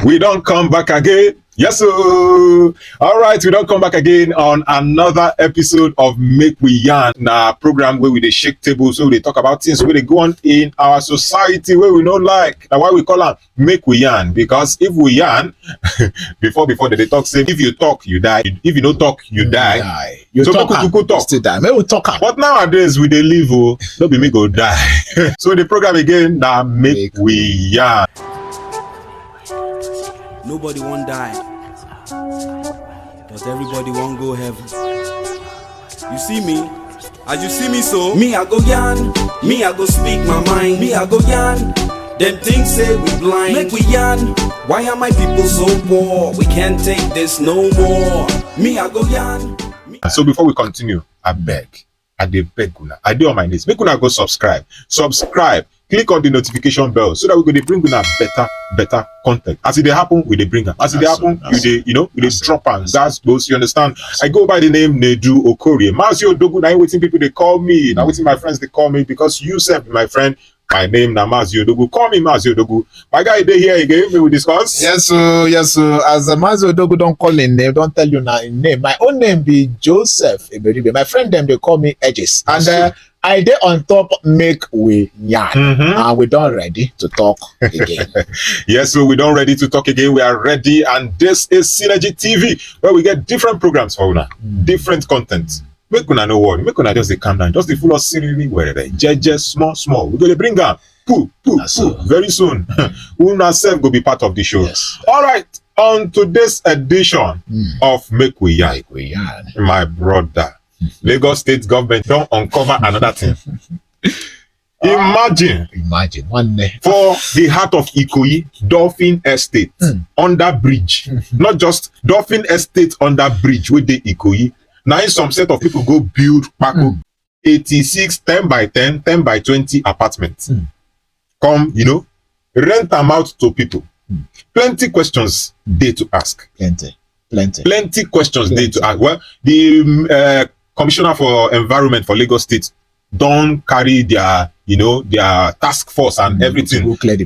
We don't come back again. Yes, sir. All right, we don't come back again on another episode of Make We Yarn, na program where we dey shake tables, so we talk about things where they go on in our society where we don't like. That's why we call them Make We Yarn, because if we yarn, before they talk, say if you talk, you die. If you don't talk, you die. You so talk, still die. Maybe we talk. But nowadays we dey live, oh, don't be me go die. So the program again, that Make We Yarn. Nobody won't die, but everybody won't go heaven. You see me, as you see me so, me I go yarn, me I go speak my mind, me I go yarn. Them things say we blind, make we yarn. Why are my people so poor? We can't take this no more. Me I go yarn. So before we continue, I beg una, I do on my knees, make una go subscribe, click on the notification bell so that we go bring una better content. As it happen, we bring them. As it happen, we drop and that's those. You understand? I go by the name Nedu Ikoyi. Mazio Dogu. Now waiting people they call me. Now waiting my friends they call me because you said my friend. My name na Mazio Dogu. Call me Mazio Dogu. My guy they here again. May we discuss? Yes, sir. Yes, sir. As Mazio Dogu don't call in name, don't tell you now in name. My own name be Joseph Iberibe. My friend them they call me Edges. And I dey on top Make We Yarn. And we don't ready to talk again. Yes, so we don't ready to talk again. We are ready, and this is Synergy TV, where we get different programs for una, different content. Make una no worry, make una just calm down, just the full of Synergy wherever. Just small. We're gonna bring up very soon. Una self go be part of the show. Yes. All right, on today's edition of Make We Yarn, my brother. Lagos State government don't uncover another thing. Imagine one day for the heart of Ikoyi, Dolphin Estate under bridge. Not just Dolphin Estate under bridge with the Ikoyi. Now some set of people go build Paco 86 10 by 10, 10 by 20 apartments. Come, rent them out to people. Plenty questions they to ask. Plenty questions they to ask. Well, the Commissioner for Environment for Lagos State don't carry their task force and everything to go clear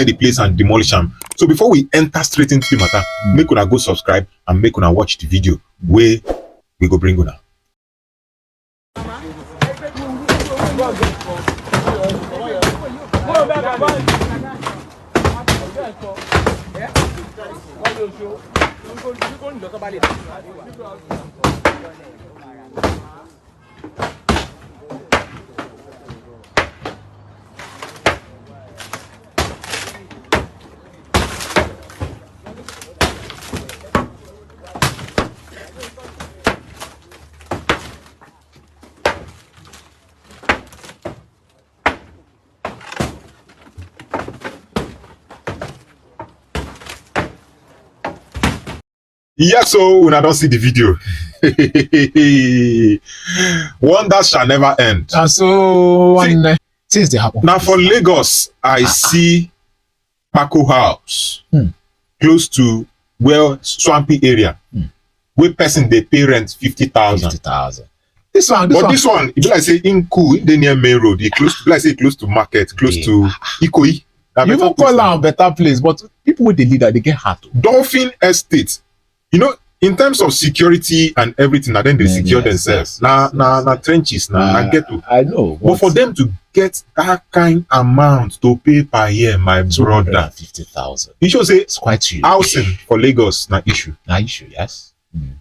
the place and demolish them. So before we enter straight into the matter, make una go subscribe and make una watch the video where we go bring una. Yes, so when I don't see the video, wonders shall never end. And so since they happen. Now for Lagos, I see Paco House close to swampy area. Where person they pay rent 50,000. This one, it be like say in Ikoyi, they near main road. It close, like say close to market, close to Ikoyi. You don't call out better place, but people with the leader they get hurt. Dolphin Estate. In terms of security and everything, then they secure themselves. Now trenches, now ghetto. I know. But for them to get that kind amount to pay per year, my brother, 50,000. You should say it's quite huge. Housing for Lagos, na issue. Yes.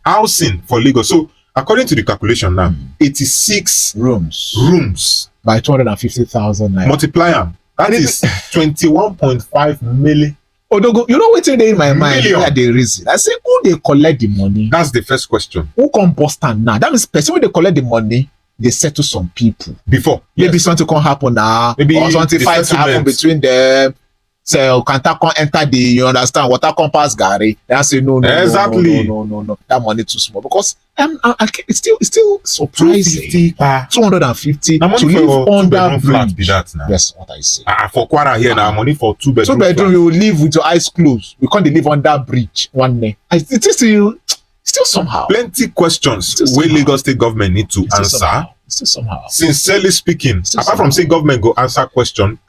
Housing for Lagos. So according to the calculation now, 86 rooms by 250,000. Multiply them. That is 21.5 million. Odogo, you know what's in my mind? The reason I say, who they collect the money? That's the first question. Who come bust now? That means person when they collect the money, they settle some people before. Maybe something can happen now. Maybe or something fight happen between them. So Kanta can enter the, you understand, water can pass Gary. They say no. Exactly. No. That money too small because it's still surprising. 250 to live under bridge. Be that now. That's what I say. For Kwara here now, money for 2 bedroom. 2 bedroom, you will live with your eyes closed. We can't live under bridge one day. It is still somehow. Plenty questions where Lagos State government need to answer Still somehow. Sincerely speaking, Still apart from somehow. saying government go answer question,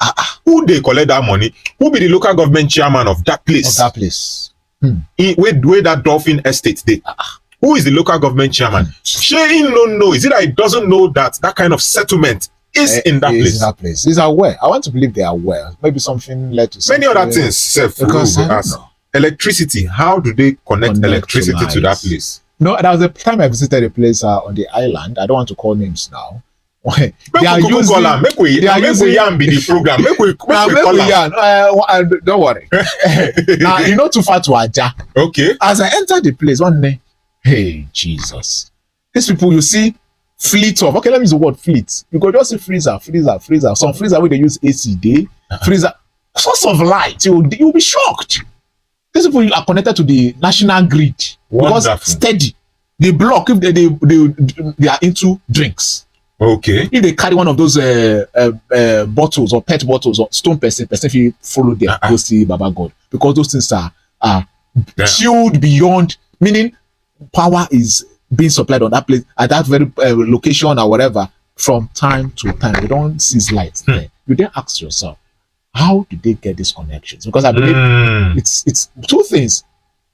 who they collect that money? Who be the local government chairman of that place? Of that place. Where that Dolphin Estate dey? Who is the local government chairman? Shey no know. Is it that he doesn't know that that kind of settlement is in that Is place? in that place. He's aware. I want to believe they are aware. Maybe something led to Many something. other things. Self Because I don't as know. electricity. How do they connect Connect electricity to that lights. place? No, there was a time I visited a place on the island. I don't want to call names now. Make we call am. Make we yarn be the program. Make we call am. Don't worry. Now you're not too far to Aja. Okay. As I entered the place one day, hey Jesus, these people you see fleet of, okay, let me use the word fleet. You go just see freezer. Some freezer where they use AC day, freezer, source of light. You'll be shocked. These people are connected to the national grid because Wonderful. steady. They block if they are into drinks. Okay. If they carry one of those bottles or pet bottles or stone person if you follow them, go see Baba God, because those things are chilled beyond, meaning power is being supplied on that place at that very location or whatever from time to time. They don't seize lights there. You then ask yourself, how do they get these connections? Because I believe it's two things: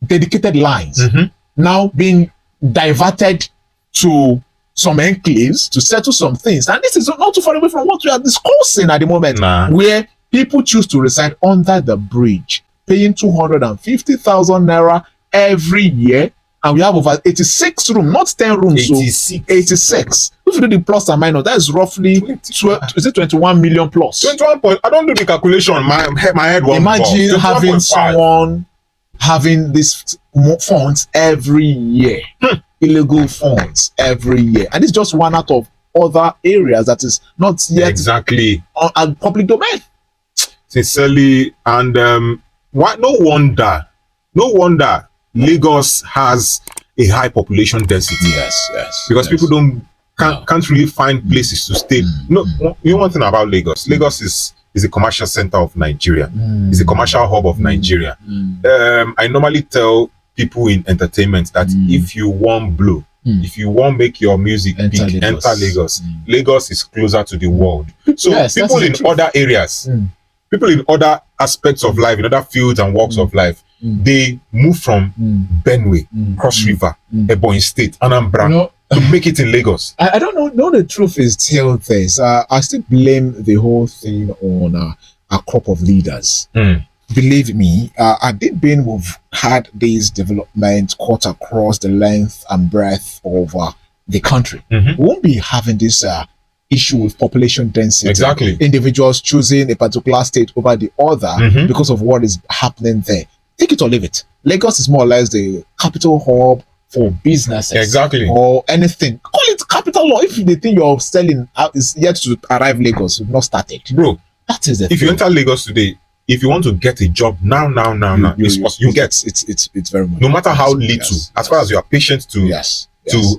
dedicated lines now being diverted to some enclaves to settle some things, and this is not too far away from what we are discussing at the moment, where people choose to reside under the bridge, paying 250,000 naira every year, and we have over 86 rooms, not 10 rooms, 86. If you do the plus and minus, that is roughly 21 million plus. 21 point. I don't do the calculation. My head won't. Imagine having someone having these funds every year. Illegal funds every year, and it's just one out of other areas that is not yet exactly on public domain. Sincerely, and no wonder Lagos has a high population density. Yes. Because people can't really find places to stay. No, you know one thing about Lagos. Lagos is a commercial center of Nigeria. It's a commercial hub of Nigeria. I normally tell people in entertainment that if you want blow, if you want make your music big, enter Lagos. Lagos is closer to the world. So people in other areas, people in other aspects of life, in other fields and walks of life, they move from Benue, Cross River, Ebonyi State, Anambra, to make it in Lagos. I don't know. No, the truth is still this. I still blame the whole thing on a crop of leaders. Believe me, had it been we've had this development cut across the length and breadth of the country, we won't be having this issue with population density. Exactly. Individuals choosing a particular state over the other because of what is happening there. Take it or leave it. Lagos is more or less the capital hub for businesses. Exactly. Or anything. Call it capital law. If the thing you're selling is yet to arrive Lagos, you've not started. Bro, that is the if thing. you enter Lagos today, if you want to get a job now, it's possible. You get it's very much. No matter how little, as far as you are patient to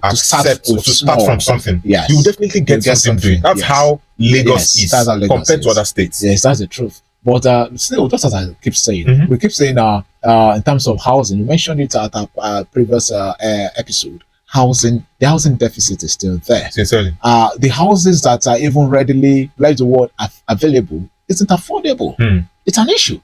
accept to start from something, you will definitely get something. That's how Lagos is compared to other states. Yes, that's the truth. But still, just as I keep saying, we keep saying in terms of housing, you mentioned it at our previous episode. The housing deficit is still there. Sincerely. The houses that are even readily, like the word, available, isn't affordable. It's an issue.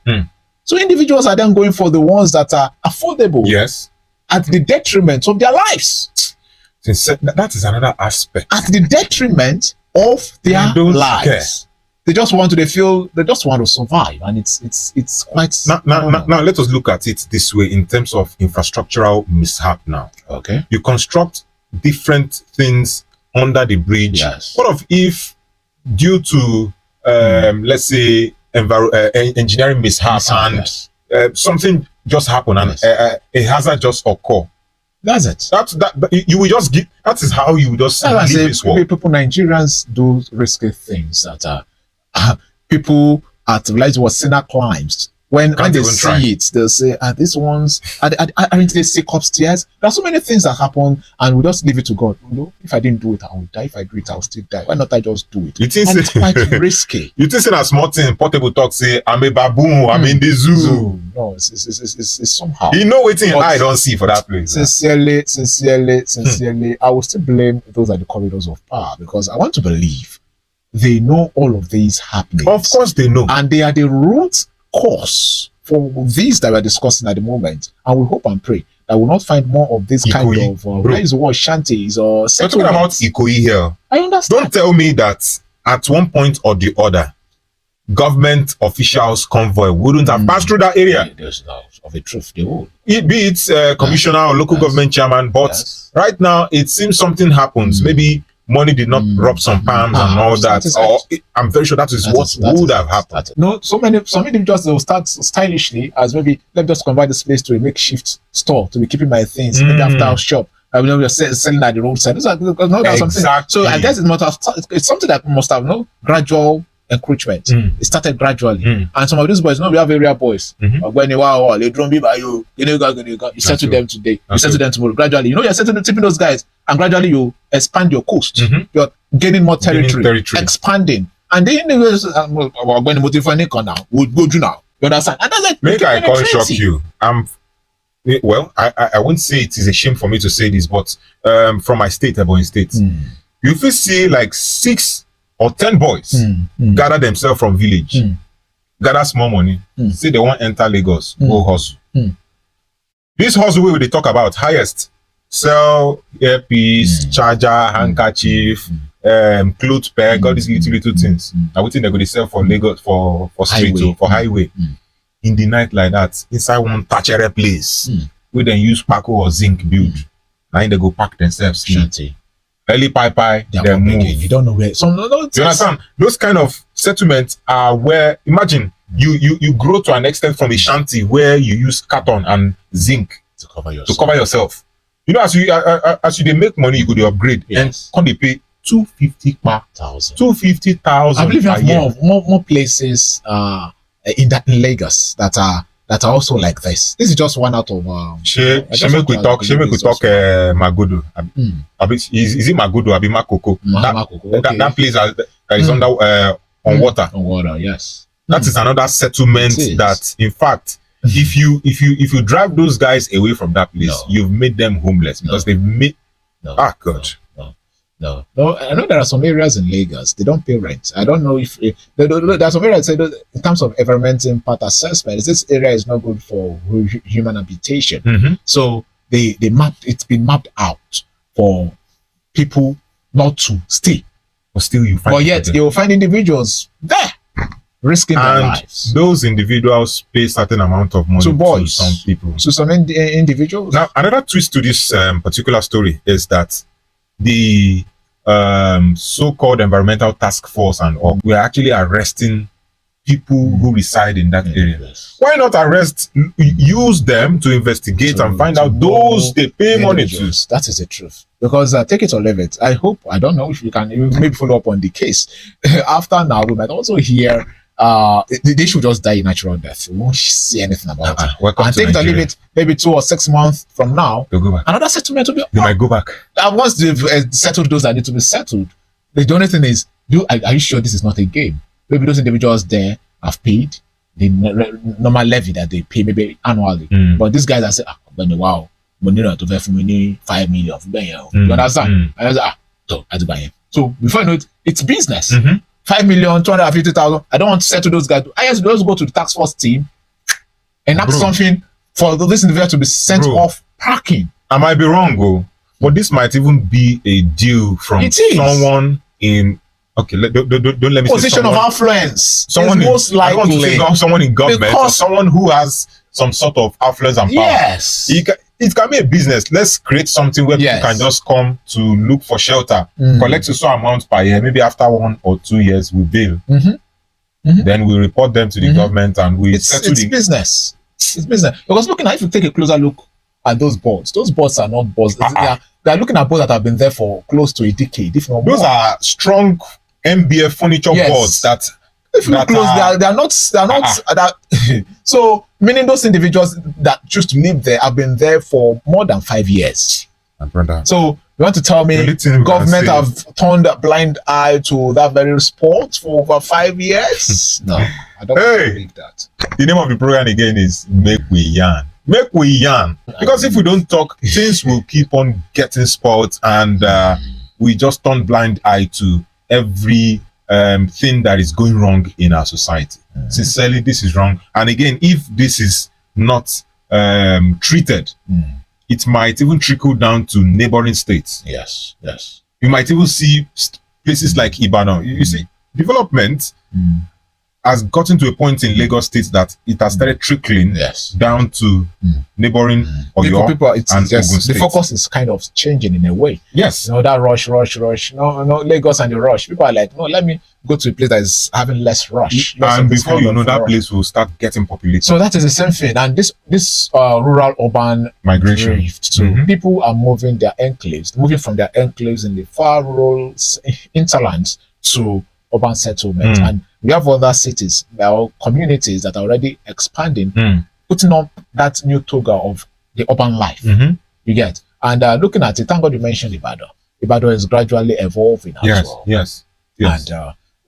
So individuals are then going for the ones that are affordable. Yes. At the detriment of their lives. That is another aspect. At the detriment of their lives. Care. They just want to survive, and it's quite. Now let us look at it this way in terms of infrastructural mishap. Now, okay, you construct different things under the bridge. Yes. What if due to let's say engineering mishap and something just happened and a hazard just occur? That's it. That you will just give. That is how you will just leave this world. People, Nigerians do risky things that people at like what sinner climbs when Can't they even see try. it, they'll say, these ones, aren't they sick upstairs? There are so many things that happen, and we just leave it to God. You know, if I didn't do it, I would die. If I do it, I'll still die. Why not I just do it? You think And it's quite risky. You think saying a small thing, Portable talk say, I'm a baboon, I'm in the zoo. So, no, it's somehow. You know what But I don't see for that place. Sincerely, I will still blame those at the corridors of power, because I want to believe they know all of these happenings. Of course they know. And they are the root cause for these that we're discussing at the moment. And we hope and pray that we'll not find more of this kind Ikoyi, of bro. is what shanties or We're talking about settlements. Ikoyi here. I understand. Don't tell me that at one point or the other, government officials convoy wouldn't have passed through that area. There's no of a truth, they will. Be it commissioner or local Yes. government chairman, but Yes. right now it seems something happens. Maybe money did not rub some palms and all that. that is Or I'm very sure that is what would have happened. No, some individuals will start stylishly as maybe let me just convert this place to a makeshift store to be keeping my things, maybe after house shop. I mean, we're selling at the roadside. Those are because no, that's something. Exactly. So I guess it's something that must have gradual encroachment. It started gradually, and some of these boys, we have area boys. When they don't be by you, you settle them today, you settle them tomorrow. Gradually, you're tipping those guys, and gradually you expand your coast. You're gaining more territory, expanding, and then when the now, we'll go to now. You understand? And that's like Make I can't shock you. Well, I won't say it is a shame for me to say this, but from my state, Ebonyi State, you will see like 6 or 10 boys gather themselves from village, gather small money, say they want enter Lagos, go hustle. This hustle wey we dey talk about highest, sell earpiece, charger, handkerchief, cloth peg, all these little things. Na wetin they go dey sell for Lagos for street Highway. or for highway. In the night like that, inside one tachere place, where they use Paco or zinc build. Now they go pack themselves in. Shanty. Early pie, then move. You don't know where. Some You understand? Those kind of settlements are where, imagine you grow to an extent from a shanty where you use carton and zinc to cover yourself. You know, as you dey make money, you go dey upgrade. Yes. And come they pay 250,000. 250,000. I believe you have more places in Lagos that are also like this. This is just one out of. She make we talk Magodo. Is it Magodo? Abi Makoko? That place that is under on water. On water, yes. That is another settlement that, in fact, if you drive those guys away from that place, you've made them homeless because they've made. God. No, I know there are some areas in Lagos they don't pay rent. I don't know if there's some areas that say in terms of environmental impact assessment, this area is not good for human habitation. So it's been mapped out for people not to stay. But still, you find. But yet you will find individuals there risking their lives. Those individuals pay certain amount of money to some people. So some individuals. Now, another twist to this particular story is that the so-called environmental task force and all, we are actually arresting people who reside in that area. Why not use them to investigate and find out those they pay money to? That is the truth. Because take it or leave it. I don't know if you can maybe follow up on the case. After now, we might also hear they should just die a natural death. We won't see anything about it. And take it or leave it, maybe 2 or 6 months from now, they'll go back. Another settlement will be. They might go back. And once they've settled those that need to be settled, the only thing is, are you sure this is not a game? Maybe those individuals there have paid the normal levy that they pay maybe annually. But these guys are saying, wow, money not to for me 5 million. You understand? So before you know it, it's business. 5,250,000. I don't want to settle those guys. I just go to the task force team and ask something for this individual to be sent off parking. I might be wrong, but this might even be a deal from someone in don't let me position say of influence. Someone most likely. I don't want to say someone in government or someone who has some sort of influence and power. Yes. It can be a business. Let's create something where people can just come to look for shelter, collect a certain amount per year. Maybe after 1 or 2 years, we bill. Then we report them to the government and we settle it's business. It's business. Because if you take a closer look at those boards are not boards. They are looking at boards that have been there for close to a decade, if not more. Those are strong MBF furniture boards that If you look close, they are not that. So meaning those individuals that choose to live there have been there for more than 5 years. My brother. So you want to tell me government have turned a blind eye to that very sport for over 5 years? No, I don't believe that. The name of the program again is Make We Yarn. Make We Yarn. Because if we don't talk, things will keep on getting spoiled, and we just turn blind eye to every thing that is going wrong in our society. Sincerely, this is wrong. And again, if this is not treated, it might even trickle down to neighboring states. Yes. You might even see places like Ibadan. You see, development has gotten to a point in Lagos State that it has started trickling down to neighboring Oyo and Ogun State. The focus is kind of changing in a way. Yes. You know, that rush. No, Lagos and the rush. People are like, no, let me go to a place that is having less rush. And before you know, that place will start getting populated. So that is the same thing. And this rural-urban migration. drift. So people are moving from their enclaves in the far rural hinterlands to urban settlement. And we have other cities, or communities that are already expanding, putting up that new toga of the urban life. You get? And looking at it, thank God you mentioned Ibadan. Ibadan is gradually evolving as well. Yes. And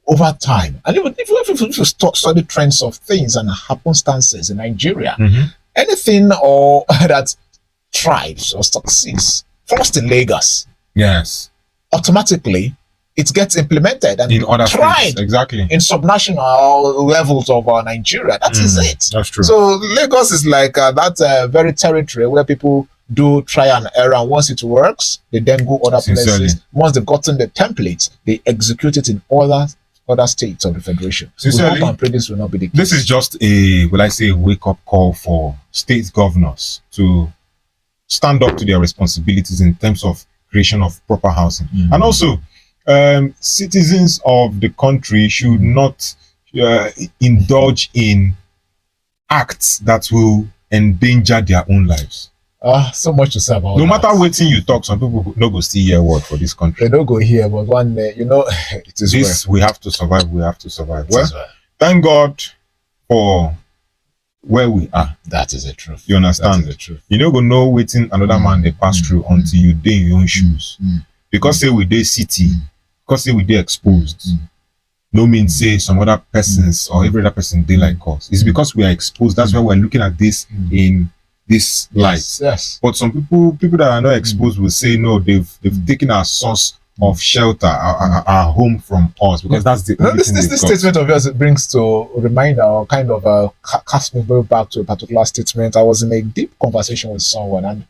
over time, and even if you study trends of things and happenstances in Nigeria, anything or that thrives or succeeds, first in Lagos, automatically it gets implemented and in other tried states. Exactly. in subnational levels of Nigeria. That is it. That's true. So Lagos is like that very territory where people do try and error, and once it works, they then go other places. Once they've gotten the template, they execute it in other states of the federation. Sincerely, we hope and pray this will not be the case. This is just a wake-up call for state governors to stand up to their responsibilities in terms of creation of proper housing. And also, citizens of the country should not indulge in acts that will endanger their own lives. So much to say about no matter what you talk, some people no go still hear word for this country. They don't go here, but one day, it is this we have to survive. Well, thank God for where we are. That is the truth. You understand? That is the truth. You no go know waiting another man they pass through until you dey in your own shoes. Because say we dey city, because say we dey exposed. No means say some other persons or every other person they like us. It's because we are exposed. That's why we're looking at this in this light. Yes. But some people that are not exposed will say no, they've taken our source of shelter, our home from us, because that's the this statement of yours brings to remind or kind of cast me back to a particular statement. I was in a deep conversation with someone, and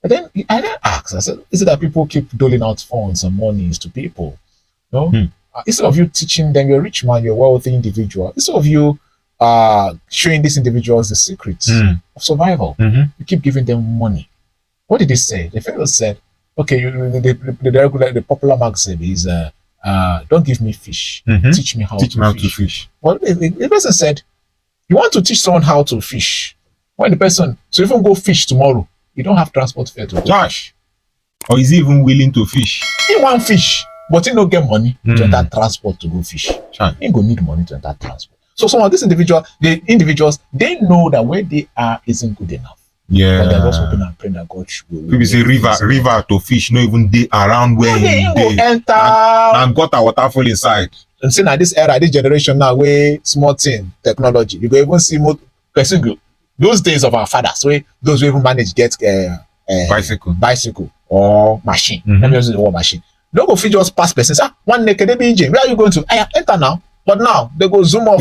then I then asked, I said, is it that people keep doling out funds and monies to people? No? Instead of you teaching them, you're a rich man, you're a wealthy individual, instead of you showing these individuals the secrets of survival, you keep giving them money. What did he say? The fellow said, okay, the popular maxim is don't give me fish, teach me how to fish. Well, the person said, you want to teach someone how to fish, when the person, so even go fish tomorrow, you don't have transport fare to go. Gosh. Or is he even willing to fish? He want fish, but he no get money to enter transport to go fish. He go need money to enter transport. So some of these individuals, they know that where they are isn't good enough. Yeah. But they're just hoping and praying that God will. People say river to fish, no even they around where they enter and got a waterfall inside. And see now this era, this generation now, where small thing technology, you go even see more person go. Those days of our fathers, where those who even manage get bicycle or machine. Let me use the word machine. Don't go fit just pass person. One naked engine. Where are you going to? Enter now. But now they go zoom off,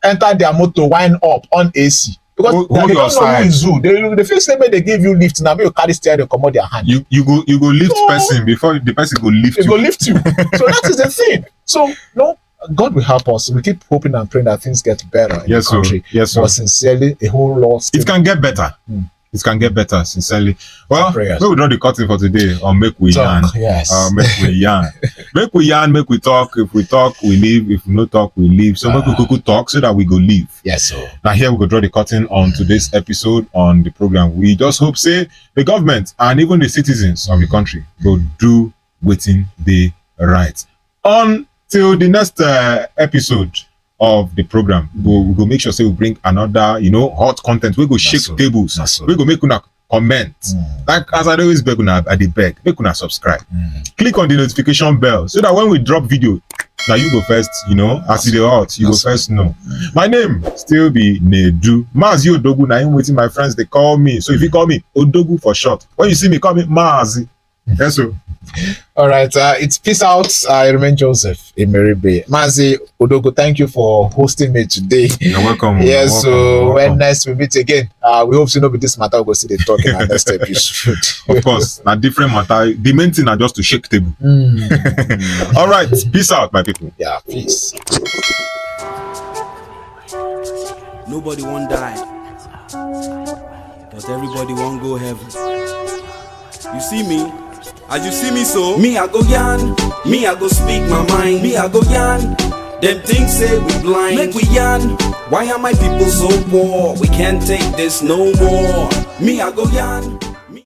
enter their motor, wind up on AC. Because they don't know who is who. The first time they give you lift now, you carry steering, come out their hand. You go lift person before the person go lift you. They go lift you. So that is the thing. So no, God will help us. We keep hoping and praying that things get better in the country. Yes, sir. But sincerely, a whole lot. It can get better. It can get better, sincerely. Well, we will draw the curtain for today on Make We Yarn. Yes. Make We Yarn. Make we yarn, make we talk. If we talk, we leave. If we no talk, we leave. So make we talk so that we go leave. Yes, sir. Now here we go draw the curtain on today's episode on the program. We just hope say the government and even the citizens of the country will do waiting the right. Until the next episode, of the program, we go make sure say we bring another, hot content. We go shake tables. We go make una comment. Like as I always beg una, I dey beg, make una subscribe. Click on the notification bell so that when we drop video, now you go first, as it dey hot, you go first know. My name still be Nedu. Mazi Odogu, na him waiting my friends, they call me. So if you call me Odogu for short, when you see me, call me Mazi. Yes, sir. All right, it's peace out. I remain Joseph Imeribe. Mazi Odogu, thank you for hosting me today. You're welcome. Yes, so when next we meet again, we hope to know with this matter, we'll go see the talk in our next episode. Of course, a different matter. The main thing are just to shake table. All right, peace out, my people. Yeah, peace. Nobody won't die, but everybody won't go heaven. You see me? As you see me so, me I go yarn, me I go speak my mind, me I go yarn. Them things say we blind, make we yarn. Why are my people so poor? We can't take this no more. Me I go yarn.